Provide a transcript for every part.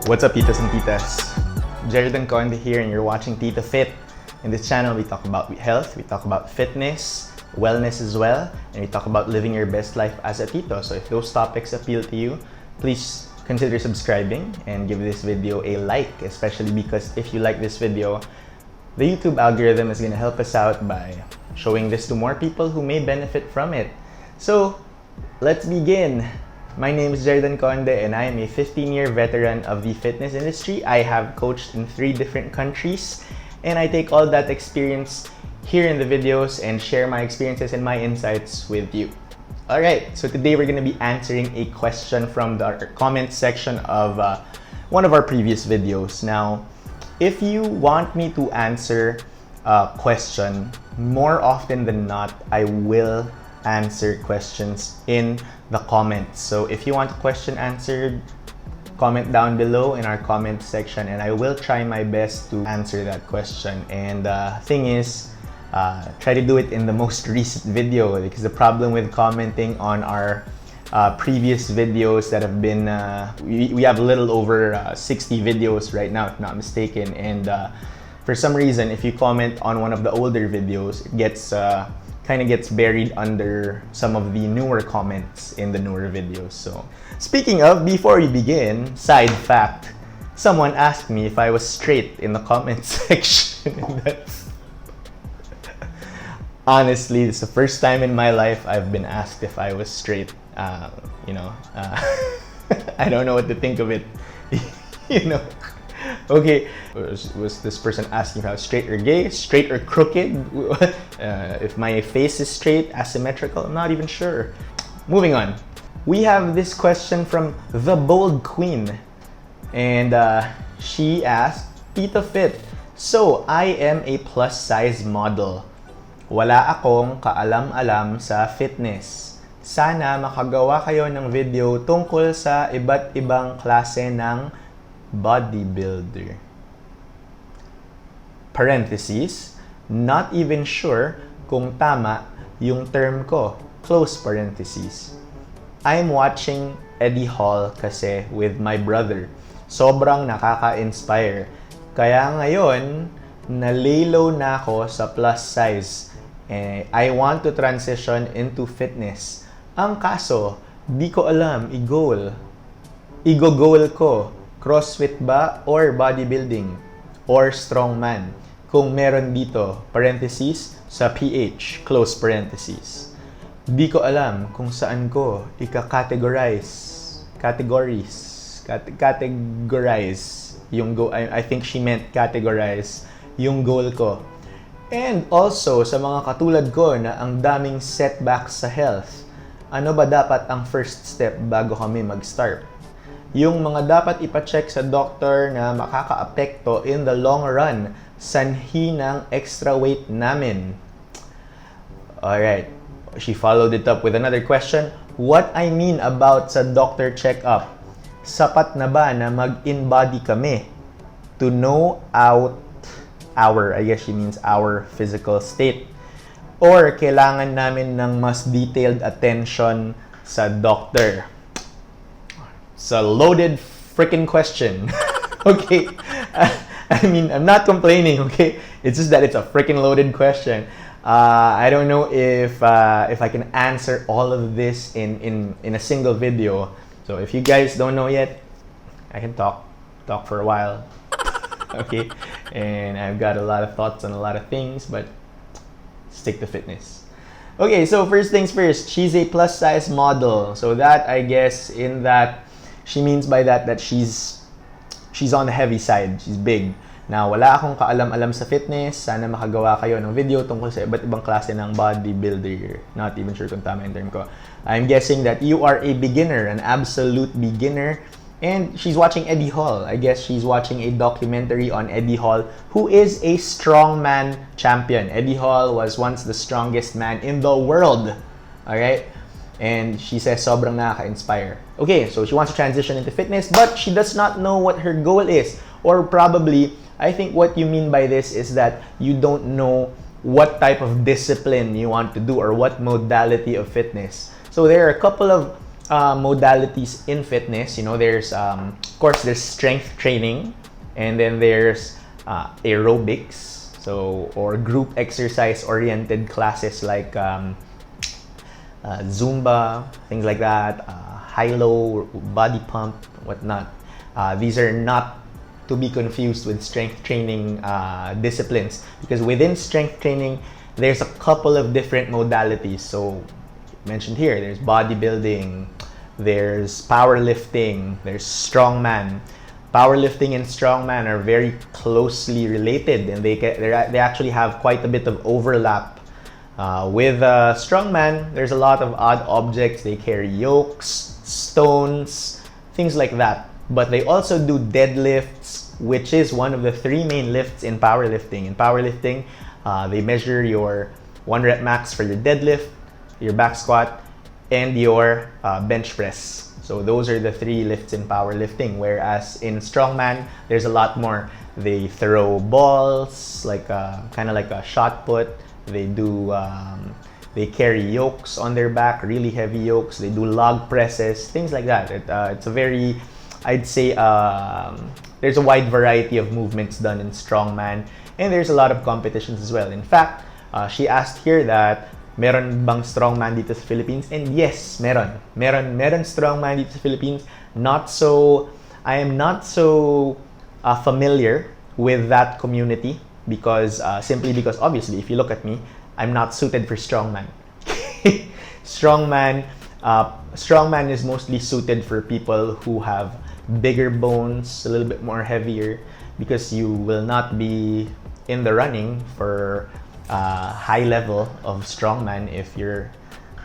What's up, Titos and Titas? Jeridan Conde here, and you're watching TitoFit. In this channel, we talk about health, we talk about fitness, wellness as well, and we talk about living your best life as a Tito. So if those topics appeal to you, please consider subscribing and give this video a like, especially because if you like this video, the YouTube algorithm is going to help us out by showing this to more people who may benefit from it. So, let's begin. My name is Jeridan Conde, and I am a 15-year veteran of the fitness industry. I have coached in 3 different countries, and I take all that experience here in the videos and share my experiences and my insights with you. Alright, so today we're going to be answering a question from the comment section of one of our previous videos. Now, if you want me to answer a question, more often than not, I will answer questions in the comments. So if you want a question answered, comment down below in our comment section, and I will try my best to answer that question. And thing is, try to do it in the most recent video, because the problem with commenting on our previous videos that have been, we have a little over 60 videos right now, if not mistaken, and for some reason, if you comment on one of the older videos, it gets kind of gets buried under some of the newer comments in the newer videos. So, speaking of, before we begin, side fact, someone asked me if I was straight in the comment section, and that's honestly, it's the first time in my life I've been asked if I was straight. I don't know what to think of it. Okay, was this person asking if I was straight or gay, straight or crooked? If my face is straight, asymmetrical, I'm not even sure. Moving on. We have this question from the Bold Queen. And she asked, Tito Fit, so I am a plus size model. Wala akong kaalam-alam sa fitness. Sana makagawa kayo ng video tungkol sa iba't ibang klase ng bodybuilder. Parentheses, not even sure kung tama yung term ko. Close parentheses. I'm watching Eddie Hall kasi with my brother. Sobrang nakaka-inspire. Kaya ngayon, nalilo na ako sa plus size. I want to transition into fitness. Ang kaso, di ko alam i-goal. I-goal ko. CrossFit ba or bodybuilding or strongman? Kung meron dito, parentheses, sa PH, close parentheses. Di ko alam kung saan ko ika-categorize yung goal. I think she meant categorize yung goal ko. And also, sa mga katulad ko na ang daming setbacks sa health, ano ba dapat ang first step bago kami mag-start? Yung mga dapat ipacheck sa doctor na makaka-apekto in the long run, sanhi ng extra weight namin. Alright, she followed it up with another question. What I mean about sa doctor check-up, sapat na ba na mag-in-body kami to know I guess she means our physical state? Or kailangan namin ng mas detailed attention sa doctor? It's a loaded freaking question. Okay, I mean, I'm not complaining. Okay, it's just that it's a freaking loaded question. I don't know if I can answer all of this in a single video. So if you guys don't know yet, I can talk for a while. Okay, and I've got a lot of thoughts on a lot of things, but stick to fitness. Okay, so first things first, she's a plus size model. So that, I guess, in that, she means by that she's on the heavy side. She's big. Now, wala akong kaalam-alam sa fitness. Sana makagawa kayo ng video tungkol sa iba't ibang klase ng bodybuilder. Not even sure kung tama yung term ko. I'm guessing that you are a beginner, an absolute beginner. And she's watching Eddie Hall. I guess she's watching a documentary on Eddie Hall, who is a strongman champion. Eddie Hall was once the strongest man in the world. Alright? And she says sobrang nakaka-inspire. Okay, so she wants to transition into fitness, but she does not know what her goal is. Or probably, I think what you mean by this is that you don't know what type of discipline you want to do or what modality of fitness. So there are a couple of modalities in fitness. There's of course there's strength training, and then there's aerobics, or group exercise oriented classes like Zumba, things like that, high-low, body pump, whatnot. These are not to be confused with strength training disciplines, because within strength training, there's a couple of different modalities. So, mentioned here, there's bodybuilding, there's powerlifting, there's strongman. Powerlifting and strongman are very closely related, and they actually have quite a bit of overlap. With strongman, there's a lot of odd objects. They carry yokes, stones, things like that. But they also do deadlifts, which is one of the 3 main lifts in powerlifting. In powerlifting, they measure your 1 rep max for your deadlift, your back squat, and your bench press. So those are the 3 lifts in powerlifting. Whereas in strongman, there's a lot more. They throw balls, like kind of like a shot put. They do. They carry yokes on their back, really heavy yokes. They do log presses, things like that. It's a very, I'd say, there's a wide variety of movements done in strongman, and there's a lot of competitions as well. In fact, she asked here that meron bang strongman dito sa Philippines? And yes, meron strongman dito sa Philippines. I am not so familiar with that community, because simply because obviously, if you look at me, I'm not suited for strongman. Strongman is mostly suited for people who have bigger bones, a little bit more heavier, because you will not be in the running for high level of strongman if you're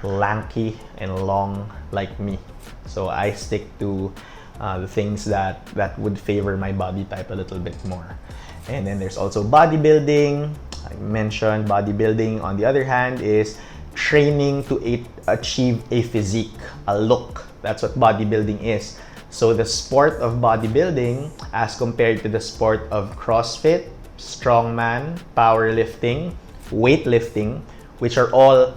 lanky and long like me. So I stick to the things that would favor my body type a little bit more. And then there's also bodybuilding. I mentioned bodybuilding, on the other hand, is training to achieve a physique, a look. That's what bodybuilding is. So the sport of bodybuilding, as compared to the sport of CrossFit, strongman, powerlifting, weightlifting, which are all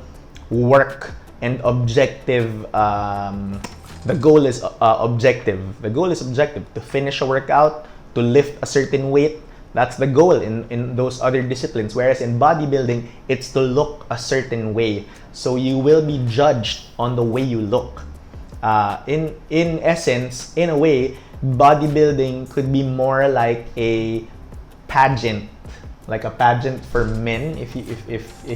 work and objective. The goal is objective. The goal is objective, to finish a workout, to lift a certain weight. That's the goal in those other disciplines. Whereas in bodybuilding, it's to look a certain way. So you will be judged on the way you look. In essence, in a way, bodybuilding could be more like a pageant, for men. If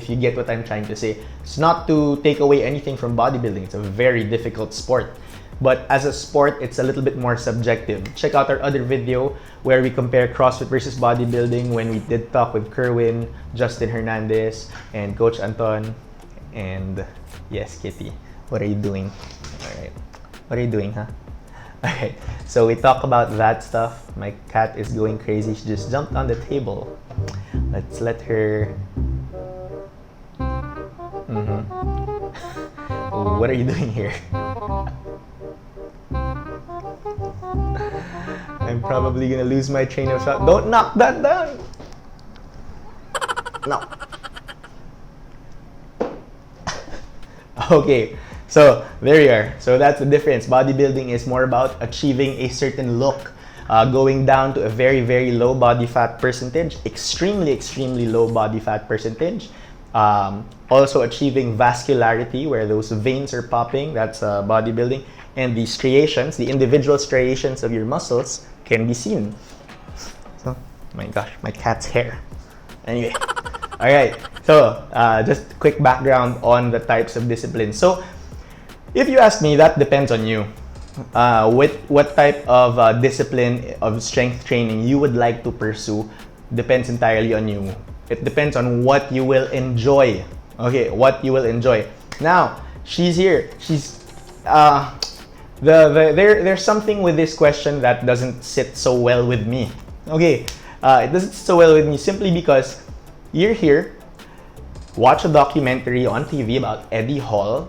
you get what I'm trying to say, it's not to take away anything from bodybuilding. It's a very difficult sport. But as a sport, it's a little bit more subjective. Check out our other video where we compare CrossFit versus bodybuilding, when we did talk with Kerwin, Justin Hernandez, and Coach Anton. And yes, Kitty, what are you doing? All right. What are you doing, huh? All right. So we talk about that stuff. My cat is going crazy. She just jumped on the table. Let's let her... What are you doing here? I'm probably gonna lose my train of thought. Don't knock that down! No. Okay, so there you are. So that's the difference. Bodybuilding is more about achieving a certain look, going down to a very, very low body fat percentage, extremely, extremely low body fat percentage. Also achieving vascularity, where those veins are popping. That's bodybuilding. And the striations, the individual striations of your muscles, can be seen. So, my gosh, my cat's hair. Anyway, all right. So, just quick background on the types of disciplines. So, if you ask me, that depends on you. What type of discipline of strength training you would like to pursue depends entirely on you. It depends on what you will enjoy. Okay, what you will enjoy. Now, she's here. She's there's something with this question that doesn't sit so well with me. Okay, it doesn't sit so well with me simply because you're here, watch a documentary on TV about Eddie Hall,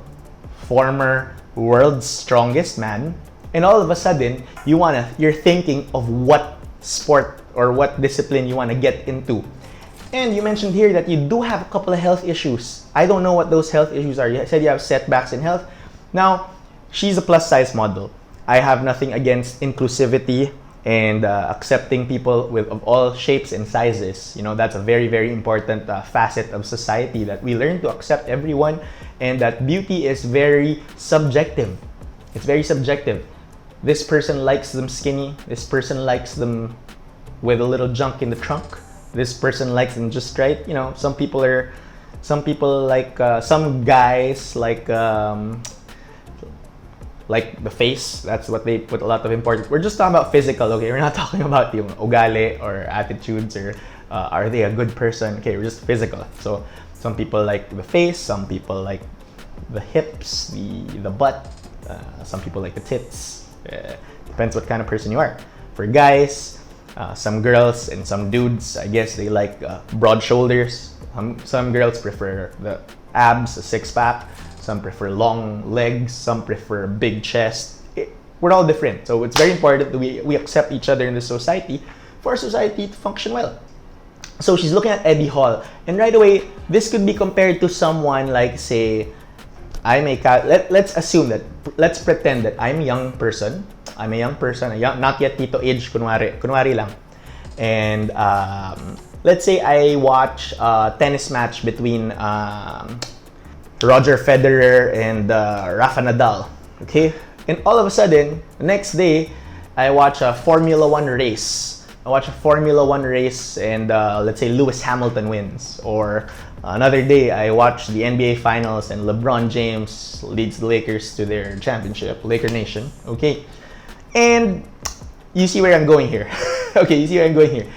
former world's strongest man, and all of a sudden you're thinking of what sport or what discipline you want to get into. And you mentioned here that you do have a couple of health issues. I don't know what those health issues are. You said you have setbacks in health. Now, she's a plus size model. I have nothing against inclusivity and accepting people of all shapes and sizes. You know, that's a very, very important facet of society, that we learn to accept everyone, and that beauty is very subjective. It's very subjective. This person likes them skinny. This person likes them with a little junk in the trunk. This person likes them just right. You know, some people like, some guys like the face. That's what they put a lot of importance. We're just talking about physical, okay? We're not talking about yung ugali or attitudes or are they a good person? Okay, we're just physical. So some people like the face, some people like the hips, the butt, some people like the tits. Depends what kind of person you are. For guys, some girls and some dudes, I guess they like broad shoulders. Some girls prefer the abs, the six-pack. Some prefer long legs. Some prefer big chest. We're all different. So it's very important that we accept each other in the society for society to function well. So she's looking at Eddie Hall. And right away, this could be compared to someone like, say, let's assume that, let's pretend that I'm a young person. I'm a young person, not yet Tito age, kunwari lang. And let's say I watch a tennis match between Roger Federer and Rafa Nadal, okay? And all of a sudden, the next day, I watch a Formula One race. And let's say Lewis Hamilton wins. Or another day, I watch the NBA Finals and LeBron James leads the Lakers to their championship, Laker Nation, okay? And you see where I'm going here. Okay, you see where I'm going here.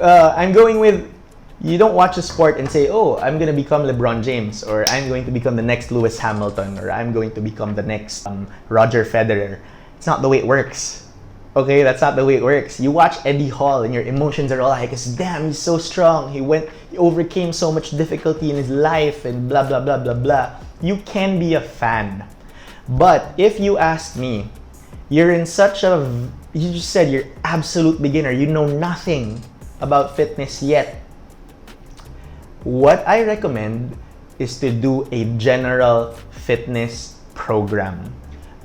I'm going with, you don't watch a sport and say, oh, I'm going to become LeBron James, or I'm going to become the next Lewis Hamilton, or I'm going to become the next Roger Federer. It's not the way it works. Okay, that's not the way it works. You watch Eddie Hall and your emotions are all like, damn, he's so strong. He overcame so much difficulty in his life and blah, blah, blah, blah, blah. You can be a fan. But if you ask me, you just said you're absolute beginner. You know nothing about fitness yet. What I recommend is to do a general fitness program.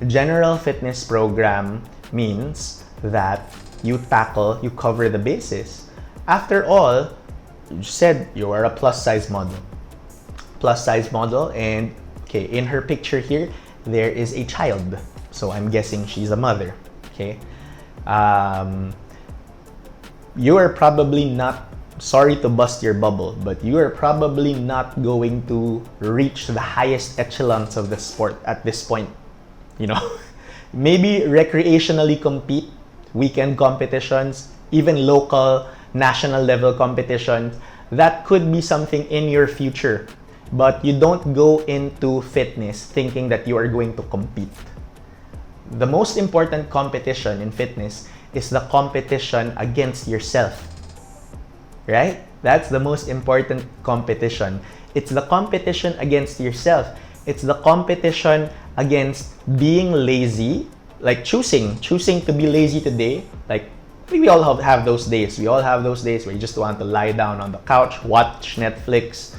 A general fitness program means that you cover the bases. After all, you said you are a plus size model. And okay, in her picture here, there is a child. So I'm guessing she's a mother, okay? You are probably not, sorry to bust your bubble, but you are probably not going to reach the highest echelons of the sport at this point. You know, maybe recreationally compete, weekend competitions, even local, national level competitions. That could be something in your future, but you don't go into fitness thinking that you are going to compete. The most important competition in fitness is the competition against yourself. Right? That's the most important competition. It's the competition against yourself. It's the competition against being lazy, like choosing to be lazy today. Like, we all have those days. We all have those days where you just want to lie down on the couch, watch Netflix,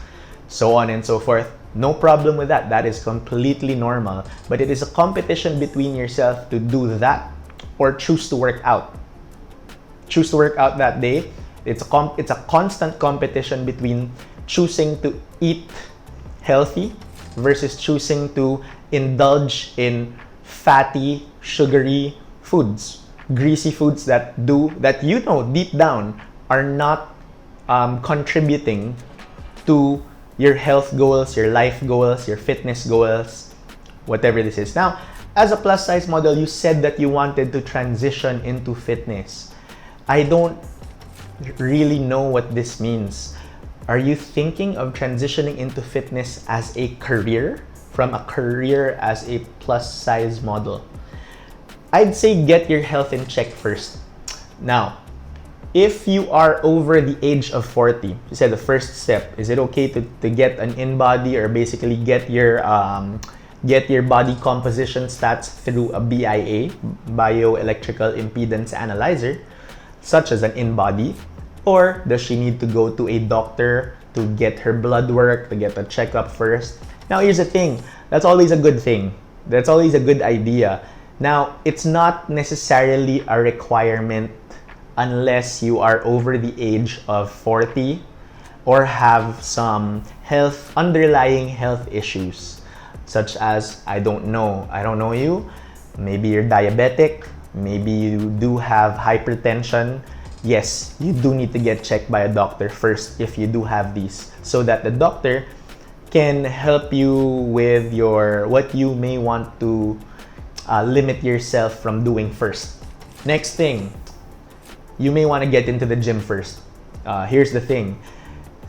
so on and so forth. No problem with that. That is completely normal. But it is a competition between yourself to do that or choose to work out. Choose to work out that day. It's a constant competition between choosing to eat healthy versus choosing to indulge in fatty, sugary foods, greasy foods that you know deep down are not contributing to your health goals, your life goals, your fitness goals, whatever this is. Now, as a plus size model, you said that you wanted to transition into fitness. I don't really know what this means. Are you thinking of transitioning into fitness as a career, from a career as a plus size model? I'd say get your health in check first. Now, if you are over the age of 40, you said the first step, is it okay to get an in-body or basically get your body composition stats through a BIA, bioelectrical impedance analyzer, such as an in-body? Or does she need to go to a doctor to get her blood work, to get a checkup first? Now, here's the thing. That's always a good thing. That's always a good idea. Now, it's not necessarily a requirement unless you are over the age of 40 or have some underlying health issues, such as, I don't know you, maybe you're diabetic, maybe you do have hypertension. Yes, you do need to get checked by a doctor first if you do have these, so that the doctor can help you with what you may want to limit yourself from doing first. Next thing, you may want to get into the gym first. Here's the thing.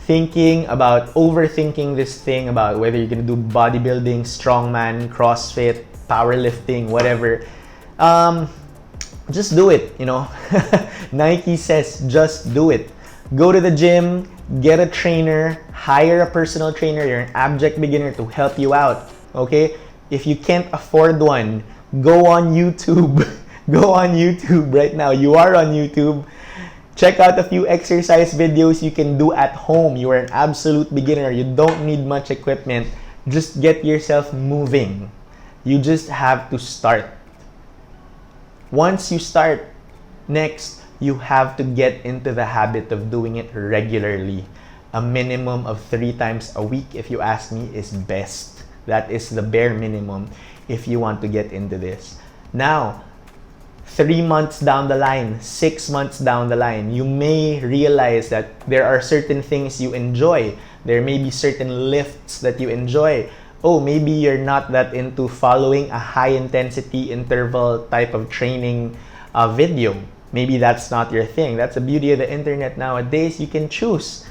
Overthinking this thing about whether you're going to do bodybuilding, strongman, CrossFit, powerlifting, whatever. Just do it, Nike says just do it. Go to the gym, get a trainer, hire a personal trainer. You're an abject beginner to help you out, okay? If you can't afford one, go on YouTube. Go on YouTube right now. You are on YouTube. Check out a few exercise videos you can do at home. You are an absolute beginner. You don't need much equipment. Just get yourself moving. You just have to start. Once you start, next, you have to get into the habit of doing it regularly. A minimum of 3 times a week, if you ask me, is best. That is the bare minimum if you want to get into this. Now, 3 months down the line, 6 months down the line, you may realize that there are certain things you enjoy. There may be certain lifts that you enjoy. Oh, maybe you're not that into following a high-intensity interval type of training video. Maybe that's not your thing. That's the beauty of the internet nowadays. You can choose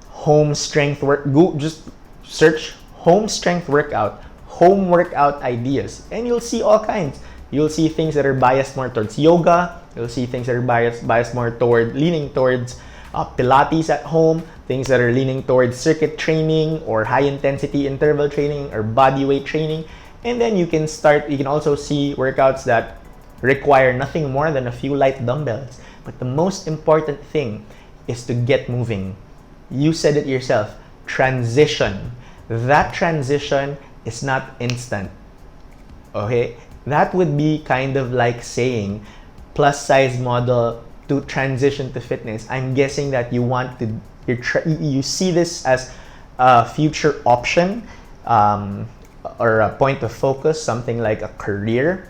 home strength work. Just search home strength workout, home workout ideas, and you'll see all kinds. You'll see things that are biased more towards yoga. You'll see things that are biased more leaning towards Pilates at home. Things that are leaning towards circuit training or high-intensity interval training or body weight training. And then you can also see workouts that require nothing more than a few light dumbbells. But the most important thing is to get moving. You said it yourself, transition. That transition is not instant. Okay? That would be kind of like saying plus size model to transition to fitness. I'm guessing that you see this as a future option or a point of focus, something like a career.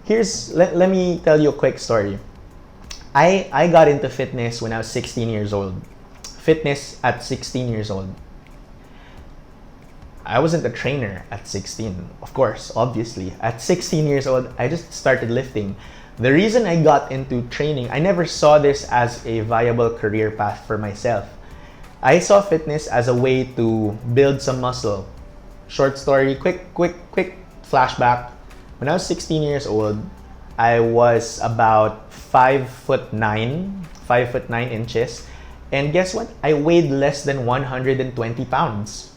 Let me tell you a quick story. I got into fitness when I was 16 years old. Fitness at 16 years old. I wasn't a trainer at 16, of course, obviously. At 16 years old, I just started lifting. The reason I got into training, I never saw this as a viable career path for myself. I saw fitness as a way to build some muscle. Short story, quick flashback. When I was 16 years old, I was about 5'9" inches. And guess what? I weighed less than 120 pounds.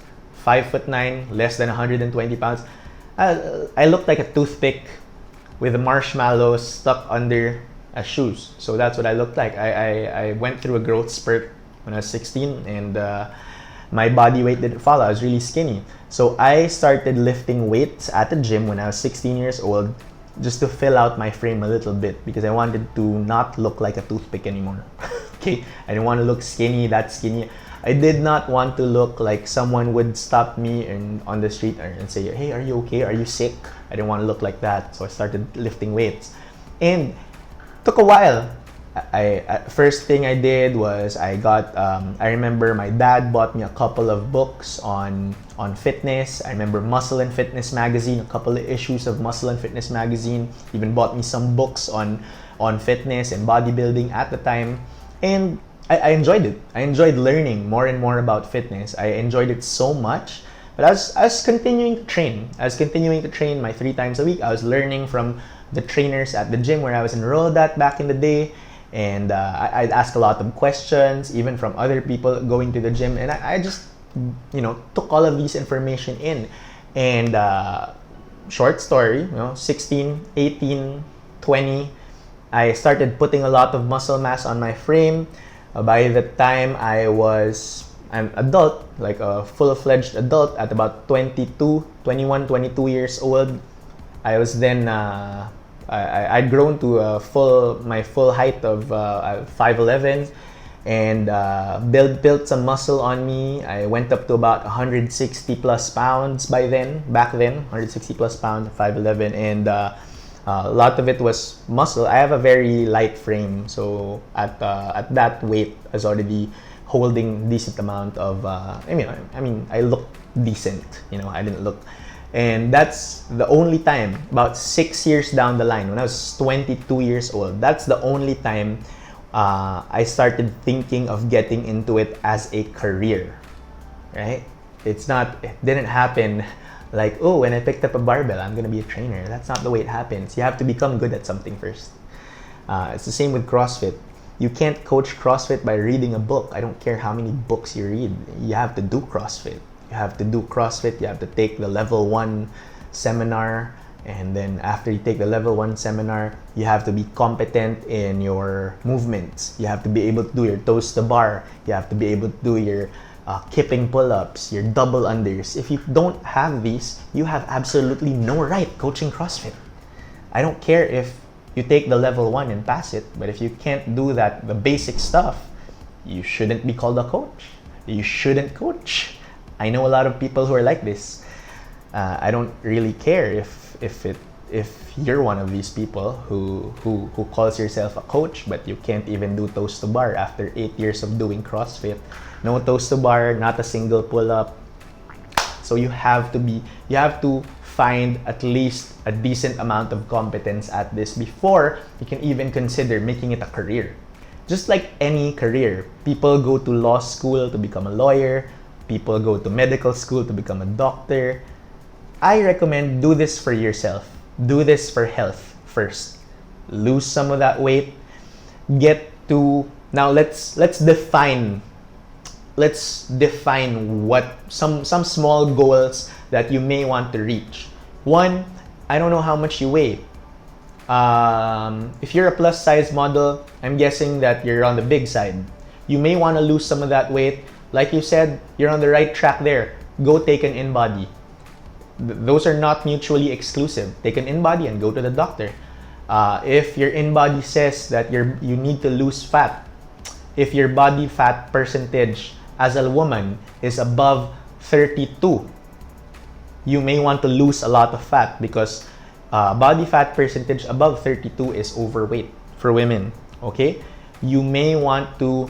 5'9", less than 120 pounds. I looked like a toothpick with marshmallows stuck under shoes. So that's what I looked like. I went through a growth spurt when I was 16 and my body weight didn't follow. I was really skinny. So I started lifting weights at the gym when I was 16 years old just to fill out my frame a little bit because I wanted to not look like a toothpick anymore. Okay? I didn't want to look that skinny. I did not want to look like someone would stop me on the street and say, hey, are you okay? Are you sick? I didn't want to look like that. So I started lifting weights. And took a while. First thing I did was I remember my dad bought me a couple of books on fitness. I remember Muscle and Fitness magazine, a couple of issues of Muscle and Fitness magazine. Even bought me some books on fitness and bodybuilding at the time. And I enjoyed it. I enjoyed learning more and more about fitness. I enjoyed it so much. But I was continuing to train. I was continuing to train my 3 times a week. I was learning from the trainers at the gym where I was enrolled at back in the day. And I'd ask a lot of questions, even from other people going to the gym. And I just, took all of these information in. And short story, 16, 18, 20, I started putting a lot of muscle mass on my frame. By the time I'm adult, like a full-fledged adult at about 21, 22 years old, I was then I'd grown to my full height of 5'11", and built some muscle on me. I went up to about 160 plus pounds back then, 160 plus pounds, 5'11", and a lot of it was muscle. I have a very light frame, so at that weight, I was already holding decent amount of. I looked decent. I didn't look, and that's the only time. About 6 years down the line, when I was 22 years old, that's the only time I started thinking of getting into it as a career. Right? It didn't happen like, oh, when I picked up a barbell, I'm gonna be a trainer. That's not the way it happens. You have to become good at something first. It's the same with CrossFit. You can't coach CrossFit by reading a book. I don't care how many books you read. You have to do CrossFit. You have to do CrossFit. You have to take the level 1 seminar. And then after you take the level 1 seminar, you have to be competent in your movements. You have to be able to do your toes to bar. You have to be able to do your kipping pull-ups, your double unders. If you don't have these, you have absolutely no right coaching CrossFit. I don't care if you take the level 1 and pass it, but if you can't do that, the basic stuff, you shouldn't be called a coach. You shouldn't coach. I know a lot of people who are like this. I don't really care if you're one of these people who calls yourself a coach, but you can't even do toes to bar after 8 years of doing CrossFit. No toes to bar, not a single pull-up. So you have to find at least a decent amount of competence at this before you can even consider making it a career. Just like any career, people go to law school to become a lawyer, people go to medical school to become a doctor. I recommend do this for yourself. Do this for health first. Lose some of that weight. Now let's define what some small goals that you may want to reach. One, I don't know how much you weigh. If you're a plus size model, I'm guessing that you're on the big side. You may want to lose some of that weight. Like you said, you're on the right track there. Go take an in-body. Those are not mutually exclusive. Take an in-body and go to the doctor. If your in-body says that you need to lose fat, if your body fat percentage as a woman is above 32, you may want to lose a lot of fat because body fat percentage above 32 is overweight for women. Okay? You may want to,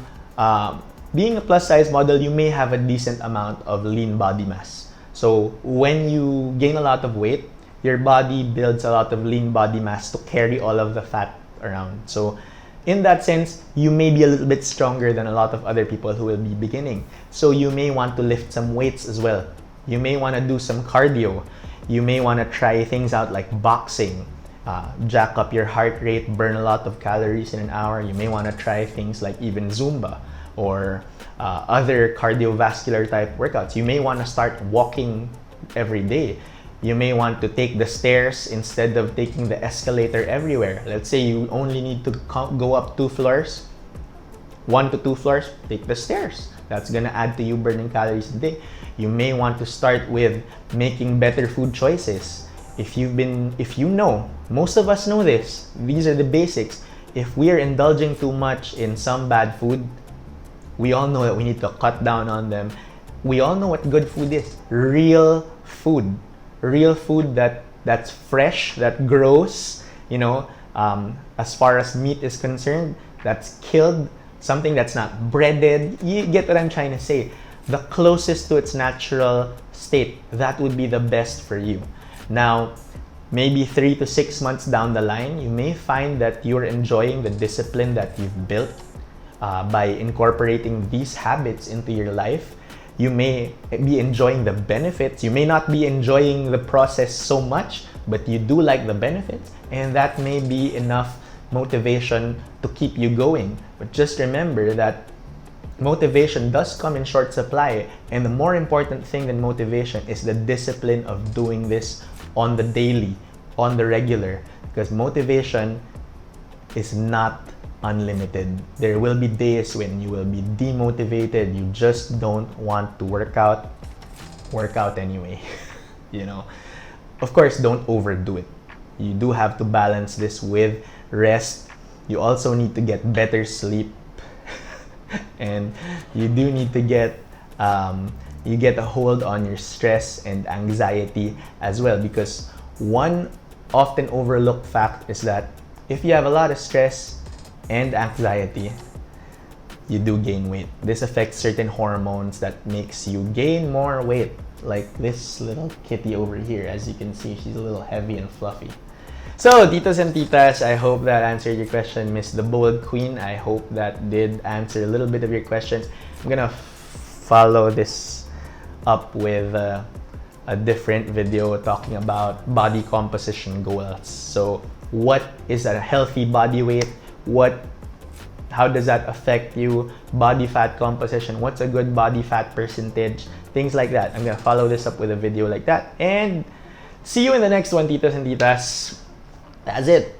being a plus size model, you may have a decent amount of lean body mass. So when you gain a lot of weight, your body builds a lot of lean body mass to carry all of the fat around. So in that sense, you may be a little bit stronger than a lot of other people who will be beginning. So you may want to lift some weights as well. You may want to do some cardio. You may want to try things out like boxing, jack up your heart rate, burn a lot of calories in an hour. You may want to try things like even Zumba or other cardiovascular type workouts. You may want to start walking every day. You may want to take the stairs instead of taking the escalator everywhere. Let's say you only need to go up 2 floors, 1 to 2 floors, take the stairs. That's gonna add to you burning calories a day. You may want to start with making better food choices. If you know, most of us know this, these are the basics. If we are indulging too much in some bad food, we all know that we need to cut down on them. We all know what good food is. Real food that's fresh, that grows, as far as meat is concerned, that's killed, something that's not breaded. You get what I'm trying to say. The closest to its natural state, that would be the best for you. Now, maybe 3 to 6 months down the line, you may find that you're enjoying the discipline that you've built by incorporating these habits into your life. You may be enjoying the benefits. You may not be enjoying the process so much, but you do like the benefits, and that may be enough motivation to keep you going. But just remember that motivation does come in short supply, and the more important thing than motivation is the discipline of doing this on the daily, on the regular, because motivation is not unlimited. There will be days when you will be demotivated. You just don't want to work out anyway. Of course, don't overdo it. you do have to balance this with rest. You also need to get better sleep. And you do need to get you get a hold on your stress and anxiety as well, because one often overlooked fact is that if you have a lot of stress and anxiety, you do gain weight. This affects certain hormones that makes you gain more weight, like this little kitty over here. As you can see, she's a little heavy and fluffy. So, titos and titas, I hope that answered your question, Miss the Bold Queen. I hope that did answer a little bit of your questions. I'm gonna follow this up with a different video talking about body composition goals. So, what is a healthy body weight? How does that affect you? Body fat composition, what's a good body fat percentage? Things like that. I'm gonna follow this up with a video like that. And see you in the next one, titos and titas. That's it.